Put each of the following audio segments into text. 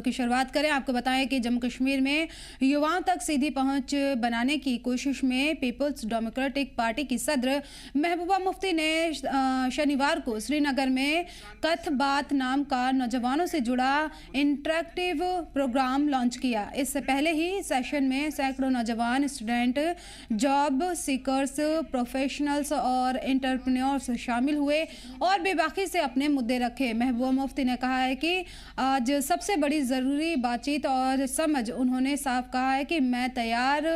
की शुरुआत करें। आपको बताएं कि जम्मू कश्मीर में युवाओं तक सीधी पहुंच बनाने की कोशिश में पीपल्स डेमोक्रेटिक पार्टी की सदर महबूबा मुफ्ती ने शनिवार को श्रीनगर में कथ बात नाम का नौजवानों से जुड़ा इंटरेक्टिव प्रोग्राम लॉन्च किया। इससे पहले ही सेशन में सैकड़ों नौजवान स्टूडेंट, जॉब सीकर्स, प्रोफेशनल्स और एंटरप्रेन्योर्स शामिल हुए और बेबाकी से अपने मुद्दे रखे। महबूबा मुफ्ती ने कहा है कि आज सबसे बड़ी ज़रूरी बातचीत और समझ। उन्होंने साफ कहा है कि मैं तैयार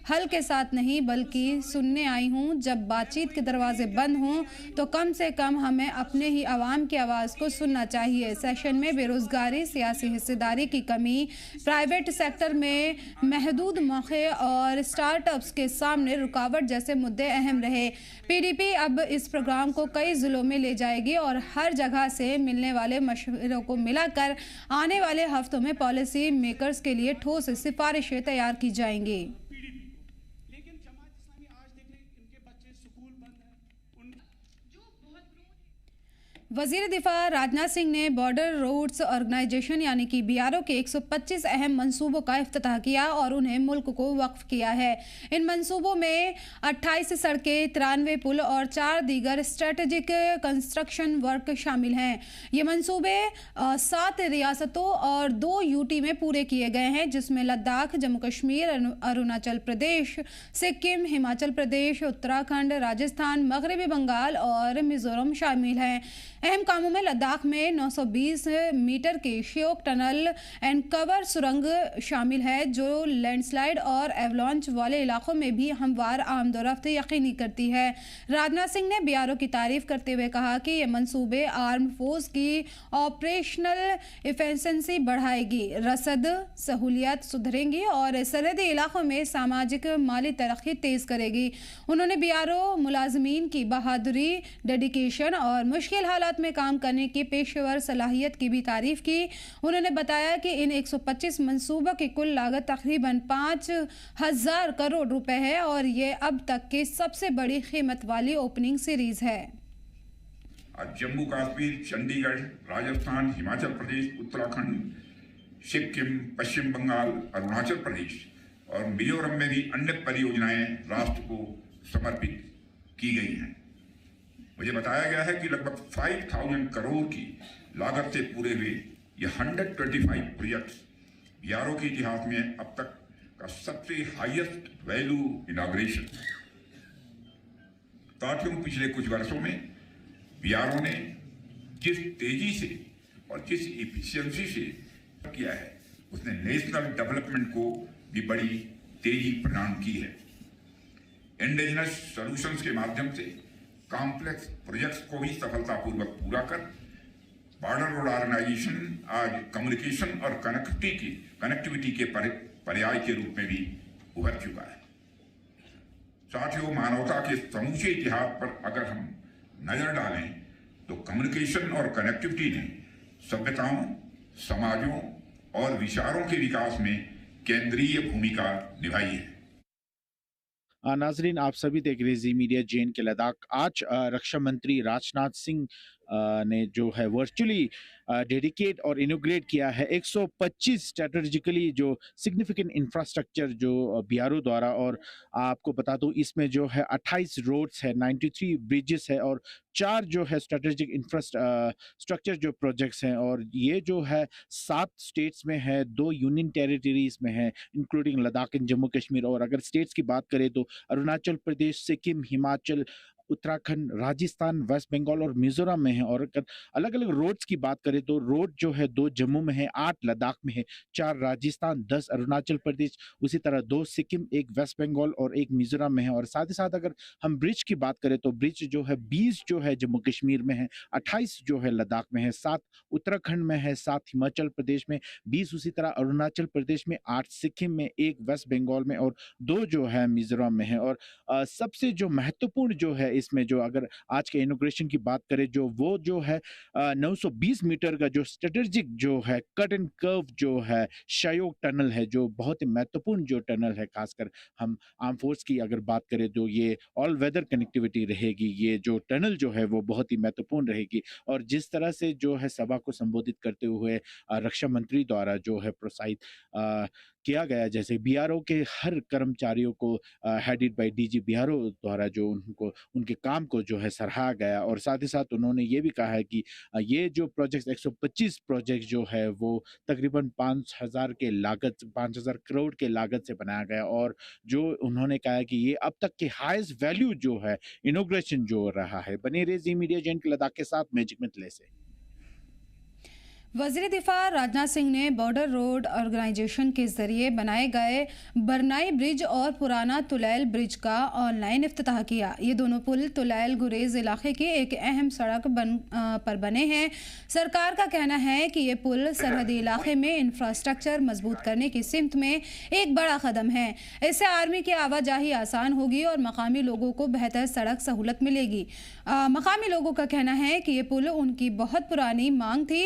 हल के साथ नहीं बल्कि सुनने आई हूँ। जब बातचीत के दरवाजे बंद हों तो कम से कम हमें अपने ही आवाम की आवाज़ को सुनना चाहिए। सेशन में बेरोज़गारी, सियासी हिस्सेदारी की कमी, प्राइवेट सेक्टर में महदूद मौके और स्टार्टअप्स के सामने रुकावट जैसे मुद्दे अहम रहे। पीडीपी अब इस प्रोग्राम को कई ज़िलों में ले जाएगी और हर जगह से मिलने वाले मशवरों को मिलाकर आने वाले हफ्तों में पॉलिसी मेकर्स के लिए ठोस सिफारिशें तैयार की जाएंगी। लेकिन जमात इस्लामी आज देख लें, इनके बच्चे स्कूल बंद हैं। वजीर दिफा राजनाथ सिंह ने बॉर्डर रोड्स ऑर्गेनाइजेशन यानी कि बीआरओ के 125 अहम मंसूबों का इफ्तिताह किया और उन्हें मुल्क को वक्फ किया है। इन मंसूबों में 28 सड़कें, 93 पुल और 4 दीगर स्ट्रेटेजिक कंस्ट्रक्शन वर्क शामिल हैं। ये मंसूबे 7 रियासतों और 2 यूटी में पूरे किए गए हैं, जिसमें लद्दाख, जम्मू कश्मीर, अरुणाचल प्रदेश, सिक्किम, हिमाचल प्रदेश, उत्तराखंड, राजस्थान, मगरबी बंगाल और मिजोरम शामिल हैं। अहम कामों में लद्दाख में 920 मीटर के श्योक टनल एंड कवर सुरंग शामिल है, जो लैंडस्लाइड और एवलांच वाले इलाकों में भी हमवार आमदोरफ्त यकीनी करती है। राजनाथ सिंह ने बीआरओ की तारीफ करते हुए कहा कि ये मंसूबे आर्म फोर्स की ऑपरेशनल इफिशिएंसी बढ़ाएगी, रसद सहूलियत सुधरेंगी और सरहदी इलाकों में सामाजिक माली तरक्की तेज करेगी। उन्होंने बीआरओ मुलाजमीन की बहादुरी, डेडिकेशन और मुश्किल हालात में काम करने की पेशेवर सलाहियत की भी तारीफ की। उन्होंने बताया कि इन 125 मंसूबों की कुल लागत तकरीबन 5,000 करोड़ रुपए है और ये अब तक की सबसे बड़ी कीमत वाली ओपनिंग सीरीज है। आज जम्मू कश्मीर, चंडीगढ़, राजस्थान, हिमाचल प्रदेश, उत्तराखंड, सिक्किम, पश्चिम बंगाल, अरुणाचल प्रदेश और मिजोरम में भी अन्य परियोजनाएं राष्ट्र को समर्पित की गई हैं। मुझे बताया गया है कि लगभग 5,000 करोड़ की लागत से पूरे हुए ये 125 प्रोजेक्ट्स बीआरओ के इतिहास में अब तक का सबसे हाईएस्ट वैल्यू इनॉग्रेशन। साथियों, पिछले कुछ वर्षों में बीआरओ ने जिस तेजी से और जिस इफिशियंसी से किया है, उसने नेशनल डेवलपमेंट को भी बड़ी तेजी प्रदान की है। इंडिजिनस सॉल्यूशंस के माध्यम से कॉम्प्लेक्स प्रोजेक्ट्स को भी सफलतापूर्वक पूरा कर बॉर्डर रोड ऑर्गेनाइजेशन आज कम्युनिकेशन और कनेक्टिविटी के पर्याय के रूप में भी उभर चुका है। साथियों, मानवता के समूचे इतिहास पर अगर हम नजर डालें तो कम्युनिकेशन और कनेक्टिविटी ने सभ्यताओं, समाजों और विचारों के विकास में केंद्रीय भूमिका निभाई है। नाजरीन, आप सभी देख रहे जी मीडिया जेन के लद्दाख। आज रक्षा मंत्री राजनाथ सिंह ने जो है वर्चुअली डेडिकेट और इनोग्रेट किया है 125 स्ट्रेटेजिकली जो सिग्निफिकेंट इंफ्रास्ट्रक्चर जो बीआरओ द्वारा। और आपको बता दूं, इसमें जो है 28 रोड्स है, 93 ब्रिजेस है और 4 जो है स्ट्रेटेजिक इंफ्रास्ट्रक्चर जो प्रोजेक्ट्स हैं। और ये जो है 7 स्टेट्स में है, 2 यूनियन टेरिटरीज में है, इंक्लूडिंग लद्दाख एंड जम्मू कश्मीर। और अगर स्टेट्स की बात करें तो अरुणाचल प्रदेश, सिक्किम, हिमाचल, उत्तराखंड, राजस्थान, वेस्ट बंगाल और मिजोरम में है। और अगर अलग अलग रोड्स की बात करें तो रोड जो है 2 जम्मू में है, 8 लद्दाख में है, 4 राजस्थान, 10 अरुणाचल प्रदेश, उसी तरह 2 सिक्किम, 1 वेस्ट बंगाल और 1 मिजोरम में है। और साथ ही साथ अगर हम ब्रिज की बात करें तो ब्रिज जो है 20 जो है जम्मू कश्मीर में है, 28 जो है लद्दाख में है, 7 उत्तराखंड में है, 7 हिमाचल प्रदेश में, 20 उसी तरह अरुणाचल प्रदेश में, 8 सिक्किम में, 1 वेस्ट बंगाल में और 2 जो है मिजोरम में है। और सबसे जो महत्वपूर्ण जो है इसमें जो अगर आज के इनॉग्रेशन की बात करें जो वो जो है 920 मीटर का जो स्ट्रेटेजिक जो है कट एंड कर्व जो है शायोग टनल है, जो बहुत ही महत्वपूर्ण जो टनल है, खासकर हम आर्म फोर्स की अगर बात करें तो ये ऑल वेदर कनेक्टिविटी रहेगी। ये जो टनल जो है वो बहुत ही महत्वपूर्ण रहेगी। और जिस तरह से जो है सभा को संबोधित करते हुए रक्षा मंत्री द्वारा जो है प्रोत्साहित किया गया, जैसे बीआरओ के हर कर्मचारियों को हेडेड बाय डीजी बीआरओ द्वारा जो उनको उनके काम को जो है सराहा गया। और साथ ही साथ उन्होंने ये भी कहा है कि ये जो प्रोजेक्ट 125 प्रोजेक्ट जो है वो तकरीबन 5,000 करोड़ के लागत से बनाया गया। और जो उन्होंने कहा है कि ये अब तक के हाईएस्ट वैल्यू जो है इनॉग्रेशन जो रहा है। बने रहे जी मीडिया जैन के लद्दाख के साथ मैजिक मितले से। वज़ीर दिफा राजनाथ सिंह ने बॉर्डर रोड ऑर्गेनाइजेशन के जरिए बनाए गए बरनाई ब्रिज और पुराना तुलैल ब्रिज का ऑनलाइन इफ्तिताह किया। ये दोनों पुल तुलैल गुरेज इलाके की एक अहम सड़क पर बने हैं। सरकार का कहना है कि ये पुल सरहदी इलाके में इंफ्रास्ट्रक्चर मजबूत करने की सिमत में एक बड़ा कदम है। इससे आर्मी की आवाजाही आसान होगी और मकामी लोगों को बेहतर सड़क सहूलत मिलेगी। मकामी लोगों का कहना है कि ये पुल उनकी बहुत पुरानी मांग थी।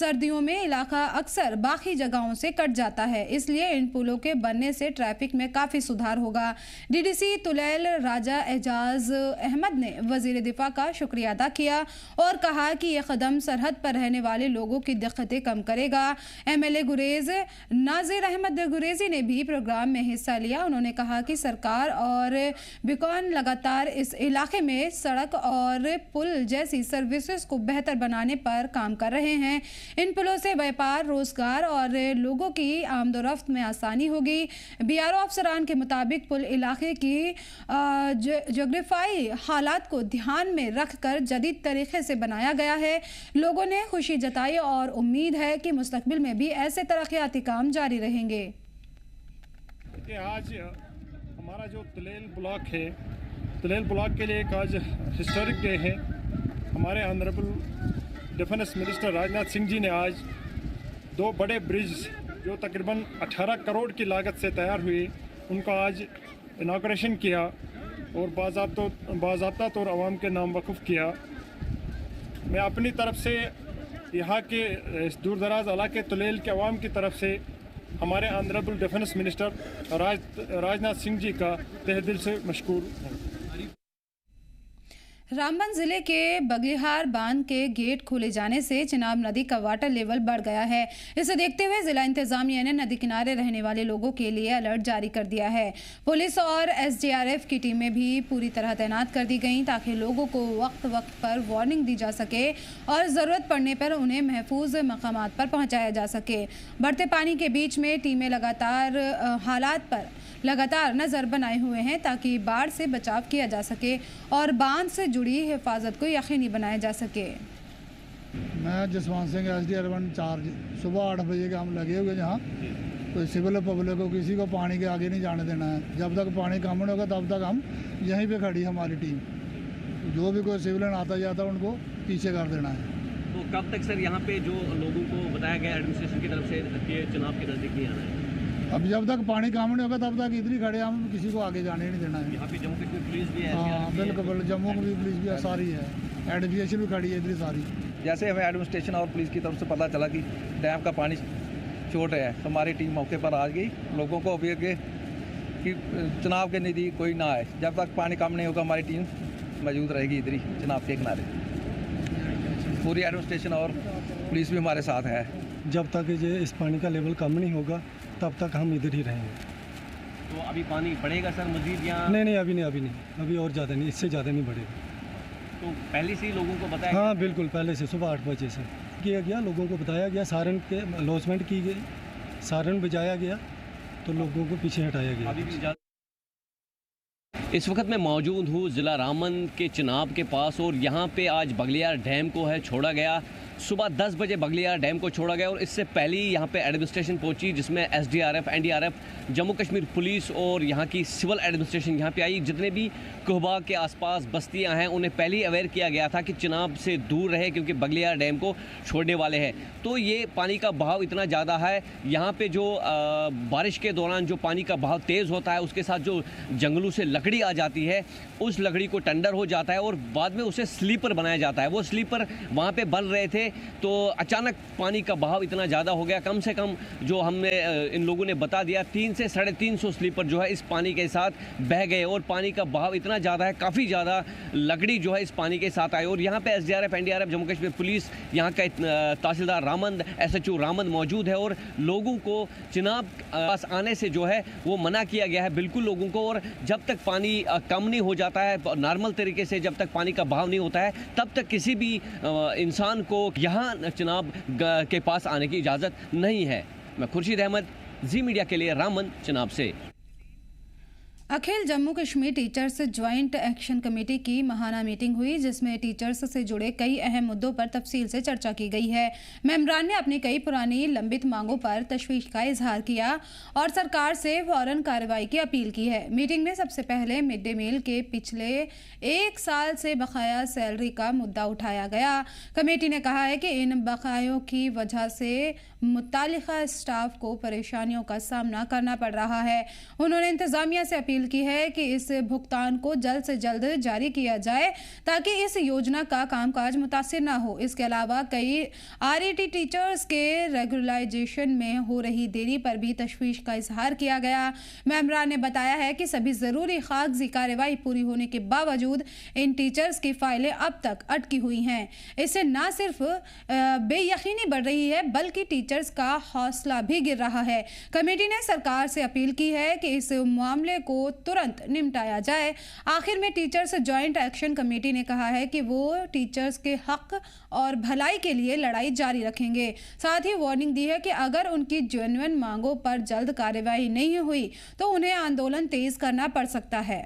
सर्दियों में इलाका अक्सर बाकी जगहों से कट जाता है, इसलिए इन पुलों के बनने से ट्रैफिक में काफ़ी सुधार होगा। डीडीसी तुलैल राजा एजाज अहमद ने वजीर दिफा का शुक्रिया अदा किया और कहा कि यह कदम सरहद पर रहने वाले लोगों की दिक्कतें कम करेगा। एमएलए गुरेज नाजिर अहमद गुरेजी ने भी प्रोग्राम में हिस्सा लिया। उन्होंने कहा कि सरकार और बिकॉन लगातार इस इलाके में सड़क और पुल जैसी सर्विसेज को बेहतर बनाने पर काम कर रहे हैं। इन पुलों से व्यापार, रोजगार और लोगों की आमदोरफ्त में आसानी होगी। बीआरओ अफसरान के मुताबिक पुल इलाके की जोग्राफियाई हालात को ध्यान में रखकर जदीद तरीके से बनाया गया है। लोगों ने खुशी जताई और उम्मीद है कि मुस्तकबिल में भी ऐसे तरक्याती काम जारी रहेंगे। आज हमारा जो तुलैल ब्लॉक है, तुलैल ब्लॉक के लिए एक आज हिस्टोरिक डे है। हमारे honourable defence minister Rajnath Singh ji ने आज 2 बड़े ब्रिज जो तकरीबन 18 करोड़ की लागत से तैयार हुए, उनका आज इनाग्रेशन किया और बाज़ाब्ता तौर आवाम के नाम वक़ुफ़ किया। मैं अपनी तरफ से यहाँ के इस दूर दराज इलाके तुलैल के अवाम की तरफ से हमारे honourable defence minister Rajnath Singh ji का तहे दिल से मशकूर हूँ। रामबन जिले के बगलिहार बांध के गेट खोले जाने से चिनाब नदी का वाटर लेवल बढ़ गया है। इसे देखते हुए जिला इंतजामिया ने नदी किनारे रहने वाले लोगों के लिए अलर्ट जारी कर दिया है। पुलिस और एसडीआरएफ की टीमें भी पूरी तरह तैनात कर दी गई ताकि लोगों को वक्त पर वार्निंग दी जा सके और ज़रूरत पड़ने पर उन्हें महफूज मकामात पर पहुँचाया जा सके। बढ़ते पानी के बीच में टीमें लगातार हालात पर लगातार नज़र बनाए हुए हैं ताकि बाढ़ से बचाव किया जा सके और बांध से जुड़ी हिफाजत को यकीनी बनाया जा सके। मैं जसवंत सिंह एसडीआर इंचार्ज। सुबह 8 बजे के हम लगे हुए जहाँ तो सिविल पब्लिक को किसी को पानी के आगे नहीं जाने देना है। जब तक पानी कम नहीं होगा तब तक हम यहीं पे खड़ी हमारी टीम। जो भी कोई सिविलियन आता जाता है उनको पीछे कर देना है। तो कब तक सर यहाँ पे जो लोगों को बताया गया एडमिनिस्ट्रेशन की तरफ से कि चुनाव के नज़दीक नहीं आना है? अब जब तक पानी कम नहीं होगा तब तक इधर ही खड़े, हम किसी को आगे जाने नहीं देना है। यहाँ पे जम्मू कश्मीर पुलिस भी है? हाँ बिल्कुल, जम्मू की भी पुलिस भी है, सारी है, एडमिनिस्ट्रेशन भी खड़ी है इधर सारी। जैसे हमें एडमिनिस्ट्रेशन और पुलिस की तरफ से पता चला कि डैम का पानी छोट है, हमारी टीम मौके पर आ गई। लोगों को अपील की कि चुनाव के नज़दीक कोई ना आए। जब तक पानी कम नहीं होगा हमारी टीम मौजूद रहेगी इधर ही चुनाव के किनारे। पूरी एडमिनिस्ट्रेशन और पुलिस भी हमारे साथ है। जब तक ये इस पानी का लेवल कम नहीं होगा तब तक हम इधर ही रहेंगे। तो अभी पानी बढ़ेगा सर मजीद या? नहीं, अभी नहीं, अभी और ज़्यादा नहीं, इससे ज़्यादा नहीं बढ़ेगा। तो पहले से ही लोगों को बताया? हाँ बिल्कुल, पहले से सुबह 8 बजे से किया गया, लोगों को बताया गया, सायरन के अनाउंसमेंट की गई, सायरन बजाया गया तो लोगों को पीछे हटाया गया। इस वक्त मैं मौजूद हूँ ज़िला रामबन के चिनाब के पास और यहाँ पे आज बगलियार डैम को है छोड़ा गया। सुबह 10 बजे बगलियार डैम को छोड़ा गया और इससे पहले ही यहाँ पे एडमिनिस्ट्रेशन पहुंची, जिसमें SDRF, NDRF, Jammu Kashmir police और यहाँ की सिविल एडमिनिस्ट्रेशन यहाँ पे आई। जितने भी कोहबा के आसपास बस्तियाँ हैं उन्हें पहले ही अवेयर किया गया था कि चिनाब से दूर रहे, क्योंकि बगलियार डैम को छोड़ने वाले हैं। तो ये पानी का बहाव इतना ज़्यादा है, यहाँ पे जो बारिश के दौरान जो पानी का बहाव तेज़ होता है, उसके साथ जो जंगलों से लकड़ी आ जाती है, उस लकड़ी को टेंडर हो जाता है और बाद में उसे स्लीपर बनाया जाता है। वो स्लीपर वहाँ पे बन रहे थे तो अचानक पानी का बहाव इतना ज़्यादा हो गया, कम से कम जो हमने इन लोगों ने बता दिया 300 से 350 स्लीपर जो है इस पानी के साथ बह गए और पानी का बहाव इतना ज़्यादा है, काफ़ी ज़्यादा लकड़ी जो है इस पानी के साथ आई। और यहाँ पे SDRF, NDRF, Jammu Kashmir police, यहाँ का तहसीलदार रामंद, SHO रामंद मौजूद है और लोगों को चिनाब पास आने से जो है वो मना किया गया है बिल्कुल लोगों को। और जब तक पानी कम नहीं हो जाता है नॉर्मल तरीके से, जब तक पानी का बहाव नहीं होता है, तब तक किसी भी इंसान को यहाँ चिनाब के पास आने की इजाज़त नहीं है। मैं खुर्शीद अहमद, जी मीडिया के लिए, रामन, चिनाब से। Akhil Jammu Kashmir teachers joint action committee की महाना मीटिंग हुई, जिसमें टीचर्स से जुड़े कई अहम मुद्दों पर तफसील से चर्चा की गई है। मेंबरान ने अपनी कई पुरानी लंबित मांगों पर तशवीश का इजहार किया और सरकार से फौरन कार्रवाई की अपील की है। मीटिंग में सबसे पहले मिड डे मील के पिछले 1 साल से बकाया सैलरी का मुद्दा उठाया गया। कमेटी ने कहा है कि इन बकायों की वजह से मुतालिका स्टाफ को परेशानियों का सामना करना पड़ रहा है। उन्होंने इंतजामिया से अपील की है कि इस भुगतान को जल्द से जल्द जारी किया जाए ताकि इस योजना का कामकाज मुतासिर न हो। इसके अलावा कई RET टीचर्स के रेगुलराइजेशन में हो रही देरी पर भी तशवीश का इजहार किया गया। मेंबरान ने बताया है कि सभी ज़रूरी कागजी कार्रवाई पूरी होने के बावजूद इन टीचर्स की फाइलें अब तक अटकी हुई हैं। इससे न सिर्फ बेयकीनी बढ़ रही है बल्कि टीचर्स का हौसला भी गिर रहा है। कमेटी ने सरकार से अपील की है कि इस मामले को तुरंत निपटाया जाए। आखिर में टीचर्स ज्वाइंट एक्शन कमेटी ने कहा है कि वो टीचर्स के हक और भलाई के लिए लड़ाई जारी रखेंगे। साथ ही वार्निंग दी है कि अगर उनकी जेन्युइन मांगों पर जल्द कार्रवाई नहीं हुई तो उन्हें आंदोलन तेज करना पड़ सकता है।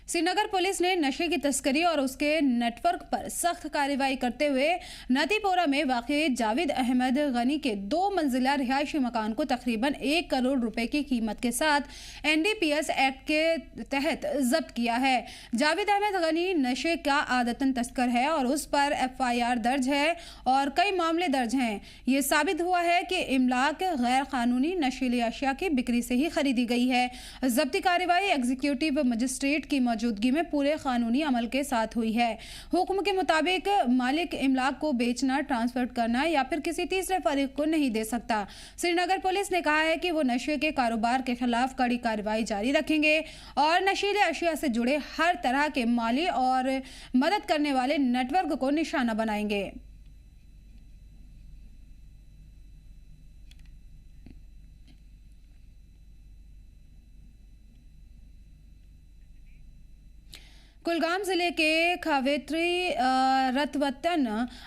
श्रीनगर पुलिस ने नशे की तस्करी और उसके नेटवर्क पर सख्त कार्रवाई करते हुए नतीपोरा में वाक़े जावेद अहमद गनी के 2 मंजिला रिहायशी मकान को तकरीबन 1 करोड़ रुपए की कीमत के साथ NDPS एक्ट के तहत जब्त किया है। जावेद अहमद गनी नशे का आदतन तस्कर है और उस पर FIR दर्ज है और कई मामले दर्ज हैं। ये साबित हुआ है कि इमलाक गैर कानूनी नशीली अशिया की बिक्री से ही खरीदी गई है। जब्ती कार्रवाई एग्जीक्यूटिव मजिस्ट्रेट की मौजूदगी में पूरे कानूनी अमल के साथ हुई है। हुक्म के मुताबिक मालिक इमलाक को बेचना, ट्रांसफर करना या फिर किसी तीसरे फरीक को नहीं दे सकता। श्रीनगर पुलिस ने कहा है कि वो नशे के कारोबार के खिलाफ कड़ी कार्रवाई जारी रखेंगे और नशीले अशिया से जुड़े हर तरह के माली और मदद करने वाले नेटवर्क को निशाना बनाएंगे। कुलगाम जिले के खावेत्री रतवतन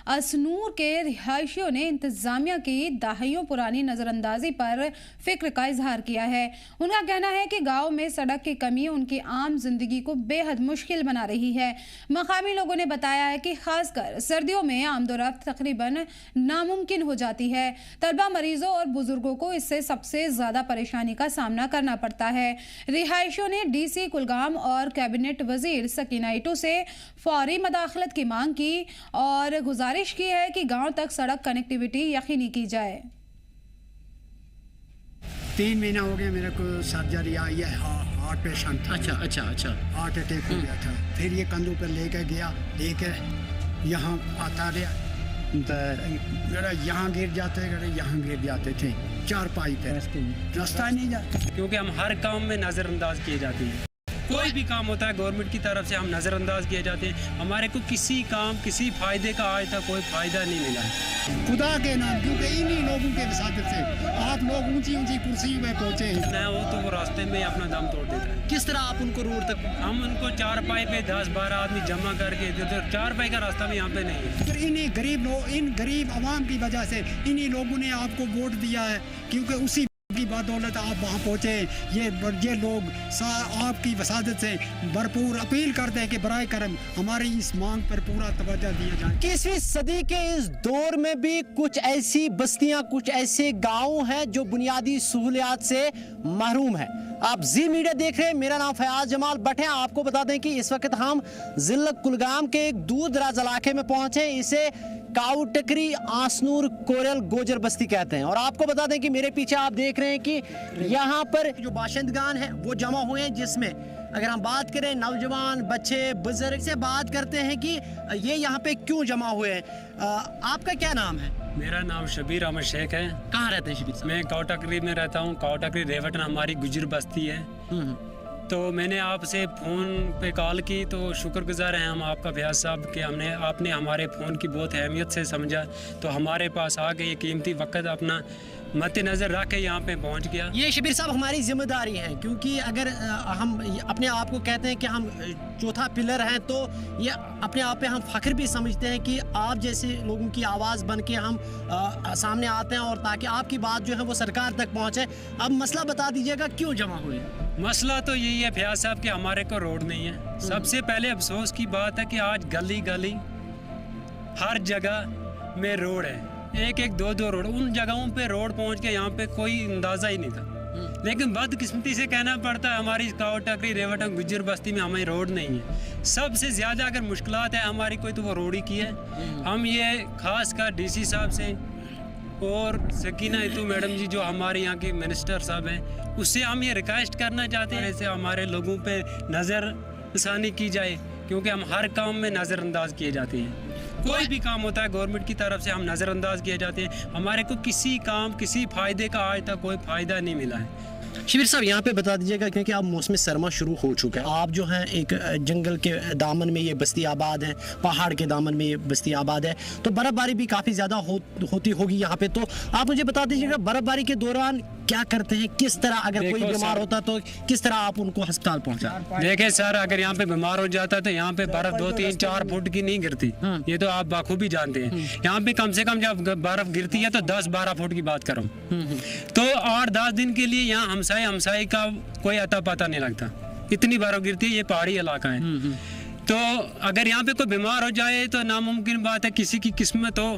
असनूर के रिहायशियों ने इंतजामिया की दहाइयों पुरानी नज़रअंदाजी पर फिक्र का इजहार किया है। उनका कहना है कि गांव में सड़क की कमी उनकी आम जिंदगी को बेहद मुश्किल बना रही है। मकामी लोगों ने बताया है कि खासकर सर्दियों में आमदोरफ्त तकरीबन नामुमकिन हो जाती है। तलबा, मरीजों और बुजुर्गों को इससे सबसे ज़्यादा परेशानी का सामना करना पड़ता है। रिहायशियों ने DC कुलगाम और कैबिनेट वजीर सकीना से फौरी मदाखलत की मांग की और गुजारिश की है कि गांव तक सड़क कनेक्टिविटी यकीनी की जाए। 3 महीना हो गया मेरे को सर्जरी आई है, हार्ट पेशेंट था। अच्छा हार्ट अटैक हो गया था। फिर ये कंधों पर लेकर गया, लेकर यहाँ आता रहा, यहाँ गिर जाते यहाँ गिर जाते थे। 4 पाइप है, रास्ता नहीं जाता क्योंकि हम हर काम में नज़रअंदाज किए जाते हैं। कोई भी काम होता है गवर्नमेंट की तरफ से हम नज़रअंदाज किए जाते हैं। हमारे को किसी काम, किसी फ़ायदे का आज तक कोई फ़ायदा नहीं मिला है। खुदा के नाम, क्योंकि इन्हीं लोगों के वसादत से आप लोग ऊंची ऊंची कुर्सी में पहुँचे हैं। वो तो वो रास्ते में अपना दम तोड़ देता है। किस तरह आप उनको रोड तक? हम उनको 4 पाई पे 10-12 आदमी जमा करके देते। 4 पाई का रास्ता भी यहाँ पे नहीं है। फिर इन्हीं गरीब लोग, इन गरीब आवाम की वजह से इन्हीं लोगों ने आपको वोट दिया है, क्योंकि उसी की बदौलत आप वहाँ पहुँचे। ये लोग आपकी वसादत से भरपूर अपील करते हैं कि बराए करम हमारी इस मांग पर पूरा तवज्जो दिया जाए। 21वीं सदी के इस दौर में भी कुछ ऐसी बस्तियां, कुछ ऐसे गांव हैं जो बुनियादी सहूलियात से महरूम है। आप जी मीडिया देख रहे हैं, मेरा नाम फयाज जमाल भट्ट है। आपको बता दें कि इस वक्त हम जिला कुलगाम के एक दूर दराज इलाके में पहुंचे। इसे काऊ टकरी आसनूर कोरल गोजर बस्ती कहते हैं। और आपको बता दें कि मेरे पीछे आप देख रहे हैं कि यहाँ पर जो बाशिंदगान है वो जमा हुए हैं, जिसमें अगर हम बात करें नौजवान, बच्चे, बुजुर्ग से बात करते हैं कि ये यहाँ पे क्यों जमा हुए हैं। आपका क्या नाम है? मेरा नाम शबीर अहमद शेख है। कहाँ रहते हैं शबीर साहब? मैं काऊ टकरी में रहता हूँ। काऊ टकरी रेवटन हमारी गुजर बस्ती है। तो मैंने आपसे फ़ोन पे कॉल की, तो शुक्रगुजार हैं हम आपका फयाज साहब कि आपने हमारे फ़ोन की बहुत अहमियत से समझा, तो हमारे पास आ गए कीमती वक्त अपना मद्देनज़र रख के यहाँ पे पहुँच गया। ये शबीर साहब हमारी जिम्मेदारी है, क्योंकि अगर हम अपने आप को कहते हैं कि हम चौथा पिलर हैं, तो ये अपने आप पे हम फ़ख्र भी समझते हैं कि आप जैसे लोगों की आवाज़ बन के हम सामने आते हैं, और ताकि आपकी बात जो है वो सरकार तक पहुँचे। अब मसला बता दीजिएगा क्यों जमा हुए? मसला तो यही है फयाज साहब कि हमारे को रोड नहीं है। सबसे पहले अफसोस की बात है कि आज गली गली हर जगह में रोड है, एक एक दो दो रोड। उन जगहों पे रोड पहुंच के यहाँ पे कोई अंदाज़ा ही नहीं था। लेकिन बदकिस्मती से कहना पड़ता है हमारी काऊ टकरी रेवटन गुजर बस्ती में हमें रोड नहीं है। सबसे ज़्यादा अगर मुश्किलात है हमारी कोई, तो वो रोड ही की है। हम ये खास कर डीसी साहब से और सकीना इतू मैडम जी जो हमारे यहाँ के मिनिस्टर साहब हैं, उससे हम ये रिक्वेस्ट करना चाहते हैं ऐसे हमारे लोगों पे नज़रसानी की जाए, क्योंकि हम हर काम में नज़रअंदाज किए जाते हैं। कोई भी काम होता है गवर्नमेंट की तरफ से हम नज़रअंदाज किए जाते हैं। हमारे को किसी काम, किसी फ़ायदे का आज तक कोई फ़ायदा नहीं मिला है। शबीर साहब यहाँ पे बता दीजिएगा, क्योंकि अब मौसम सरमा शुरू हो चुका है। आप जो हैं एक जंगल के दामन में ये बस्ती आबाद है, पहाड़ के दामन में ये बस्ती आबाद है, तो बर्फ़बारी भी काफ़ी ज़्यादा होती होगी यहाँ पे। तो आप मुझे बता दीजिएगा बर्फ़बारी के दौरान क्या करते हैं, किस तरह अगर कोई बीमार होता तो किस तरह आप उनको अस्पताल पहुँचा? देखिए सर, अगर यहाँ पे बीमार हो जाता तो यहाँ पे बर्फ़ 2, 3, 4 फुट की नहीं गिरती। ये तो आप बाखूबी जानते हैं। यहाँ पे कम से कम जब बर्फ़ गिरती है तो 10-12 फुट की बात करूँ तो 8-10 दिन के लिए यहाँ हमसाई का कोई अता पता नहीं लगता, इतनी बर्फ गिरती है। ये पहाड़ी इलाका है, तो अगर यहाँ पे कोई बीमार हो जाए तो नामुमकिन बात है, किसी की किस्मत हो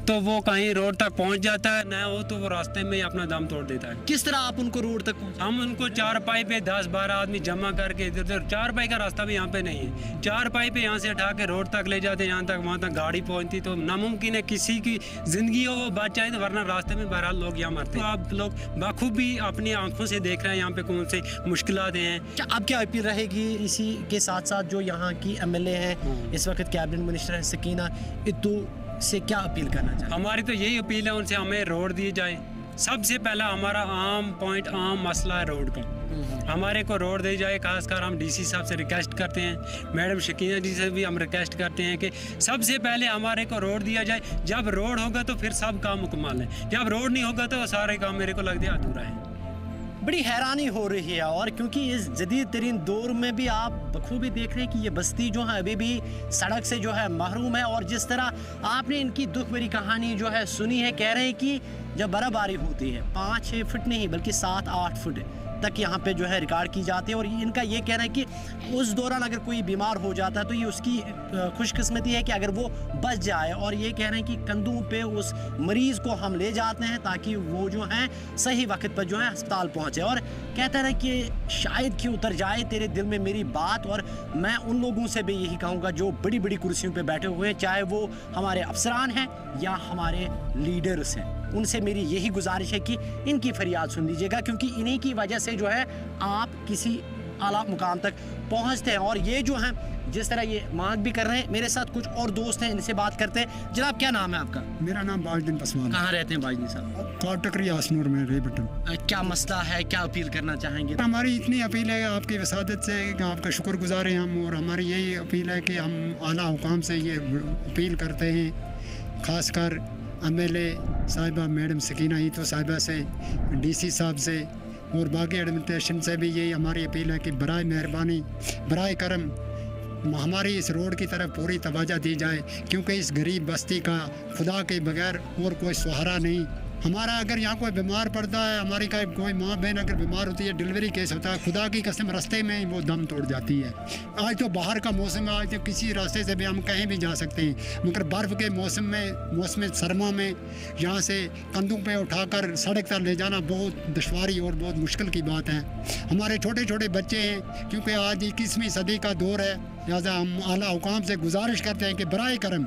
तो वो कहीं रोड तक पहुंच जाता है, ना हो तो वो रास्ते में ही अपना दम तोड़ देता है। किस तरह आप उनको रोड तक पहुंचा? हम उनको 4 पाई पे 10-12 आदमी जमा करके इधर उधर, 4 पाई का रास्ता भी यहाँ पे नहीं है, 4 पाई पे यहाँ से उठा के रोड तक ले जाते, यहाँ तक वहाँ तक गाड़ी पहुँचती तो नामुमकिन है किसी की ज़िंदगी हो वो बच जाए, तो वरना रास्ते में बहरहाल लोग यहाँ मरते हैं। आप लोग बखूबी अपनी आंखों से देख रहे हैं यहाँ पे कौन से मुश्किलात हैं। अब क्या अपील रहेगी इसी के साथ साथ जो यहाँ की MLA हैं, इस वक्त कैबिनेट मिनिस्टर है सकीना इतू से क्या अपील करना चाहिए? हमारी तो यही अपील है उनसे, हमें रोड दी जाए। सबसे पहला हमारा आम मसला है रोड का, हमारे को रोड दी जाए। खासकर हम डीसी साहब से रिक्वेस्ट करते हैं, मैडम शकीना जी से भी हम रिक्वेस्ट करते हैं कि सबसे पहले हमारे को रोड दिया जाए। जब रोड होगा तो फिर सब काम मुकम्मल है, जब रोड नहीं होगा तो सारे काम मेरे को लगता है अधूरा है। बड़ी हैरानी हो रही है, और क्योंकि इस जदीद तरीन दौर में भी आप बखूबी देख रहे हैं कि ये बस्ती जो है अभी भी सड़क से जो है महरूम है। और जिस तरह आपने इनकी दुख भरी कहानी जो है सुनी है, कह रहे हैं कि जब बर्फबारी होती है 5-6 फुट नहीं बल्कि 7-8 फुट तक यहाँ पे जो है रिकॉर्ड की जाती है। और इनका ये कहना है कि उस दौरान अगर कोई बीमार हो जाता है तो ये उसकी खुशकिस्मती है कि अगर वो बच जाए। और ये कह रहे हैं कि कंधों पे उस मरीज़ को हम ले जाते हैं ताकि वो जो है सही वक्त पर जो है अस्पताल पहुँचे। और कहते हैं कि शायद कि उतर जाए तेरे दिल में मेरी बात। और मैं उन लोगों से भी यही कहूँगा जो बड़ी बड़ी कुर्सियों पर बैठे हुए हैं, चाहे वो हमारे अफसरान हैं या हमारे लीडर्स हैं, उनसे मेरी यही गुजारिश है कि इनकी फरियाद सुन लीजिएगा, क्योंकि इन्हीं की वजह से जो है आप किसी आला मुकाम तक पहुंचते हैं। और ये जो हैं जिस तरह ये मांग भी कर रहे हैं, मेरे साथ कुछ और दोस्त हैं, इनसे बात करते हैं। जनाब क्या नाम है आपका? मेरा नाम बाजुद्दीन पसवान। कहाँ रहते हैं बाजुद्दीन साहब? काऊ टकरी आसनूर में रेवटन। क्या मसला है, क्या अपील करना चाहेंगे? हमारी इतनी अपील है आपकी वसादत से कि आपका शुक्रगुजार हैं हम, और हमारी यही अपील है कि हम आला हुकाम से ये अपील करते हैं, ख़ासकर MLA साहिबा मैडम सकीना इतू साहिबा से, DC साहब से और बाकी एडमिनिस्ट्रेशन से भी यही हमारी अपील है कि बराए मेहरबानी, बराए करम हमारी इस रोड की तरफ पूरी तवज्जो दी जाए, क्योंकि इस गरीब बस्ती का खुदा के बगैर और कोई सहारा नहीं। हमारा अगर यहाँ कोई बीमार पड़ता है, हमारी कोई माँ बहन अगर बीमार होती है, डिलीवरी केस होता है, खुदा की कसम रास्ते में ही वो दम तोड़ जाती है। आज तो बाहर का मौसम है, आज तो किसी रास्ते से भी हम कहीं भी जा सकते हैं, मगर बर्फ़ के मौसम सरमा में यहाँ से कंधों पे उठाकर सड़क तक ले जाना बहुत दुश्वारी और बहुत मुश्किल की बात है। हमारे छोटे छोटे बच्चे हैं, क्योंकि आज 21वीं सदी का दौर है, लिहाजा हम आला हुकाम से गुजारिश करते हैं कि बराए करम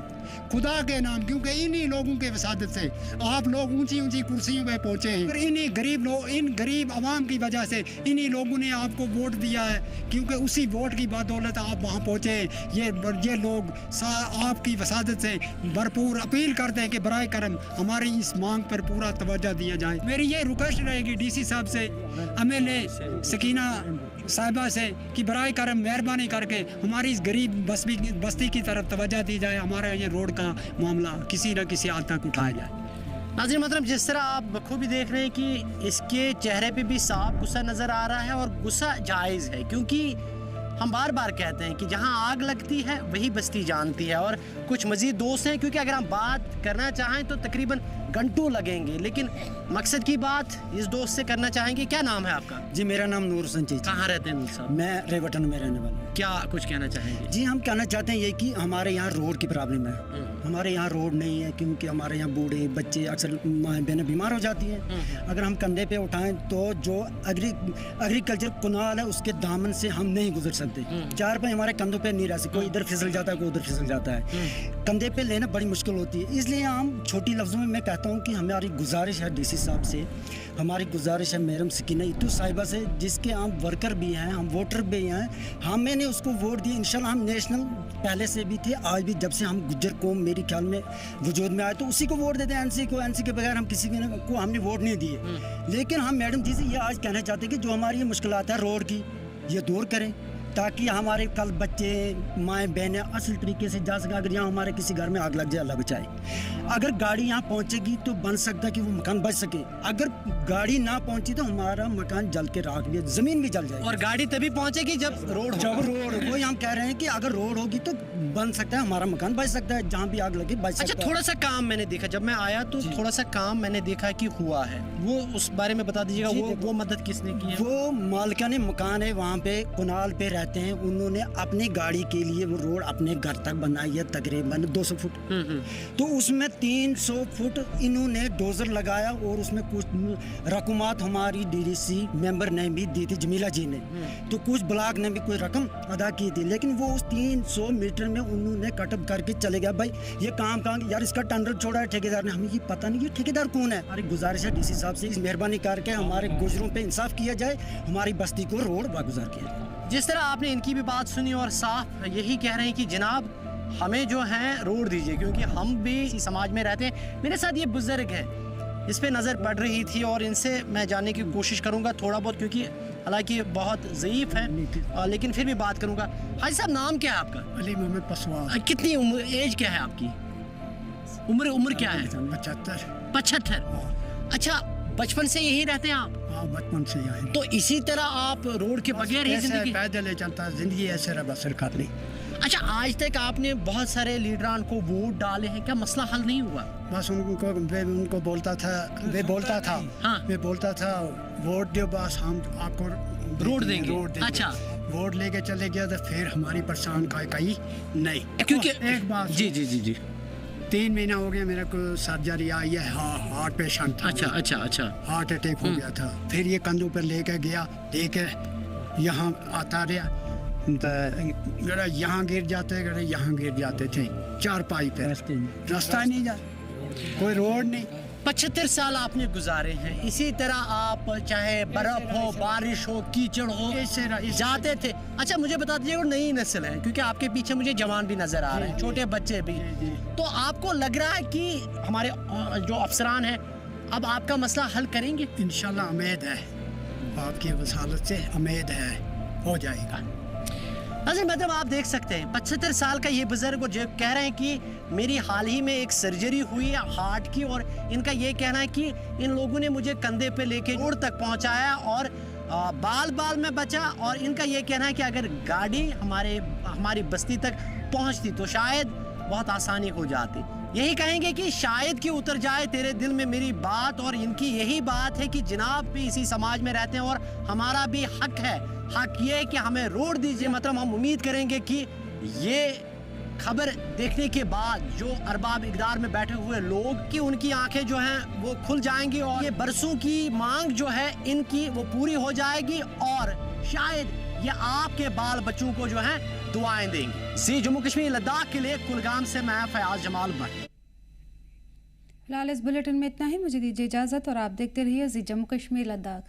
खुदा के नाम, क्योंकि इन्हीं लोगों के वसादत से आप लोग ऊंची ऊंची कुर्सियों पे पहुंचे हैं, इन्हीं गरीब लोग, इन गरीब आवाम की वजह से इन्हीं लोगों ने आपको वोट दिया है, क्योंकि उसी वोट की बदौलत आप वहां पहुंचे हैं। ये लोग आपकी वसादत से भरपूर अपील करते हैं कि बराए करम हमारी इस मांग पर पूरा तवज्जो दिया जाए। मेरी ये रिक्वेस्ट रहेगी DC साहब से, MLA सकीना साहिबा से कि बराए करम मेहरबानी करके हमारी इस गरीब बस्ती की तरफ तवज्जो दी जाए, हमारा ये रोड का मामला किसी न किसी हद तक उठाया जाए। नाज़रीन मतलब जिस तरह आप बखूबी देख रहे हैं कि इसके चेहरे पे भी साफ गुस्सा नज़र आ रहा है, और गुस्सा जायज़ है, क्योंकि हम बार बार कहते हैं कि जहां आग लगती है वही बस्ती जानती है। और कुछ मज़ीद दोस्त हैं, क्योंकि अगर हम बात करना चाहें तो तकरीबन घंटों लगेंगे, लेकिन मकसद की बात इस दोस्त से करना चाहेंगे। क्या नाम है आपका? जी मेरा नाम नूर हसन चीची। कहाँ रहते हैं नूर साहब? मैं रेवटन में रहने वाला हूँ। क्या कुछ कहना चाहेंगे? जी हम कहना चाहते हैं ये कि हमारे यहाँ रोड की प्रॉब्लम है, हमारे यहाँ रोड नहीं है, क्योंकि हमारे यहाँ बूढ़े बच्चे अक्सर माँ बहनें बीमार हो जाती हैं। अगर हम कंधे पे उठाएं तो जो एग्रीकल्चर कुनाल है उसके दामन से हम नहीं गुजर सकते। 4 पे हमारे कंधों पे नहीं रह सकते, कोई इधर फिसल जाता है, कोई उधर फिसल जाता है, कंधे पे लेना बड़ी मुश्किल होती है। इसलिए हम छोटी लफ्ज़ों में मैं कहता हूँ कि हमारी गुजारिश है DC साहब से, हमारी गुजारिश है मैडम सकीना इतू साहिबा से, जिसके हम वर्कर भी हैं, हम वोटर भी हैं, मैंने उसको वोट दिया। इंशाल्लाह हम नेशनल पहले से भी थे, आज भी जब से हम गुज्जर कौम मेरे ख्याल में वजूद में आए तो उसी को वोट देते हैं, NC के बगैर हम किसी को हमने वोट नहीं दिए। लेकिन हम मैडम जी से ये आज कहना चाहते हैं कि जो हमारी ये मुश्किलात है रोड की, ये दूर करें, ताकि हमारे कल बच्चे माएँ बहनें असल तरीके से जा सकें। अगर यहाँ हमारे किसी घर में आग लग जाए, अल्लाह बचाए, अगर गाड़ी यहाँ पहुँचेगी तो बन सकता है कि वो मकान बच सके। अगर गाड़ी ना पहुँची तो हमारा मकान जल के राख भी, ज़मीन भी जल जाएगी। और गाड़ी तभी पहुँचेगी जब रोड वही हम कह रहे हैं कि अगर रोड होगी तो बन सकता है, हमारा मकान बच सकता है, जहाँ भी आग लगे बच सकता है। अच्छा, थोड़ा सा काम मैंने देखा, जब मैं आया तो थोड़ा सा काम मैंने देखा कि हुआ है, वो उस बारे में बता दीजिएगा। वो मदद किसने की है? वो मालिकाने मकान है, वहाँ पे कुनाल पे रहते हैं, उन्होंने अपनी गाड़ी के लिए वो रोड अपने घर तक बनाई है, तकरीबन 200 फुट। तो उसमें 300 फुट इन्होंने डोजर लगाया, और उसमें कुछ रकमात हमारी DDC मेंबर ने भी दी थी, जमीला जी ने, तो कुछ ब्लॉक ने भी कोई रकम अदा की थी। लेकिन वो उस 300 मीटर में उन्होंने कटअप करके चले गया। भाई ये काम कहाँ, यार इसका टेंडर छोड़ा है ठेकेदार ने, हमें ये पता नहीं ये ठेकेदार कौन है। हमारी गुजारिश है DC साहब से, इस मेहरबानी करके हमारे गुजरों पे इंसाफ किया जाए, हमारी बस्ती को रोड वागुजार किया जाए। जिस तरह आपने इनकी भी बात सुनी और साफ यही कह रहे हैं कि जनाब हमें जो है रोड दीजिए, क्योंकि हम भी इसी समाज में रहते हैं। मेरे साथ ये बुजुर्ग है, इस पे नज़र पड़ रही थी, और इनसे मैं जानने की कोशिश करूंगा थोड़ा बहुत, क्योंकि हालांकि बहुत ज़ईफ़ है, लेकिन फिर भी बात करूंगा। हाजी साहब नाम क्या है आपका? अली मोहम्मद पसवान। कितनी उम्र, एज क्या है आपकी? उम्र क्या है? 75। अच्छा, बचपन से यही रहते हैं आप? हाँ, बचपन से यही। तो इसी तरह आप रोड के बगैर ही जिंदगी पैदल चलता, जिंदगी ऐसे रहा बसर कर ली। अच्छा, आज तक आपने बहुत सारे लीडरान को वोट डाले हैं, क्या मसला हल नहीं हुआ? बस उनको बोलता था, वे बोलता था वोट दो, बस हम आपको रोड देंगे। अच्छा, वोट लेके चले गया तो फिर हमारी परेशान कहीं नहीं, क्योंकि एक बात जी 3 महीना हो गया मेरे को सर्जरी आई है, हार्ट पेशेंट था। अच्छा हार्ट अटैक हो गया था। फिर ये कंधों पर लेके गया, लेके यहाँ आता रहा, यहाँ गिर जाते थे 4 पाई पे, रास्ता नहीं जा, कोई रोड नहीं। 75 साल आपने गुजारे हैं इसी तरह, आप चाहे बर्फ हो, बारिश हो, कीचड़ हो, जाते थे। अच्छा, मुझे बता दीजिए, वो नई नस्ल है, क्योंकि आपके पीछे मुझे जवान भी नजर आ रहे हैं, छोटे बच्चे भी, तो आपको लग रहा है कि हमारे जो अफसरान हैं अब आपका मसला हल करेंगे? इंशाल्लाह उम्मीद है, आपकी वसालत से उम्मीद है हो जाएगा। मतलब आप देख सकते हैं 75 साल का ये बुजुर्ग जो कह रहे हैं कि मेरी हाल ही में एक सर्जरी हुई है हार्ट की, और इनका ये कहना है कि इन लोगों ने मुझे कंधे पे लेके रोड तक पहुंचाया और बाल में बचा, और इनका ये कहना है कि अगर गाड़ी हमारी बस्ती तक पहुंचती तो शायद बहुत आसानी हो जाती। यही कहेंगे कि शायद कि उतर जाए तेरे दिल में मेरी बात। और इनकी यही बात है कि जनाब भी इसी समाज में रहते हैं और हमारा भी हक है। हक ये है कि हमें रोड दीजिए। मतलब हम उम्मीद करेंगे कि ये खबर देखने के बाद जो अरबाब इक़दार में बैठे हुए लोग कि उनकी आंखें जो हैं वो खुल जाएंगी और ये बरसों की मांग जो है इनकी वो पूरी हो जाएगी और शायद ये आपके बाल बच्चों को जो है दुआएं देंगी। जी जम्मू कश्मीर लद्दाख के लिए कुलगाम से मैं फयाज जमाल भट्ट। फिलहाल इस बुलेटिन में इतना ही। मुझे दीजिए इजाजत और आप देखते रहिए जी जम्मू कश्मीर लद्दाख।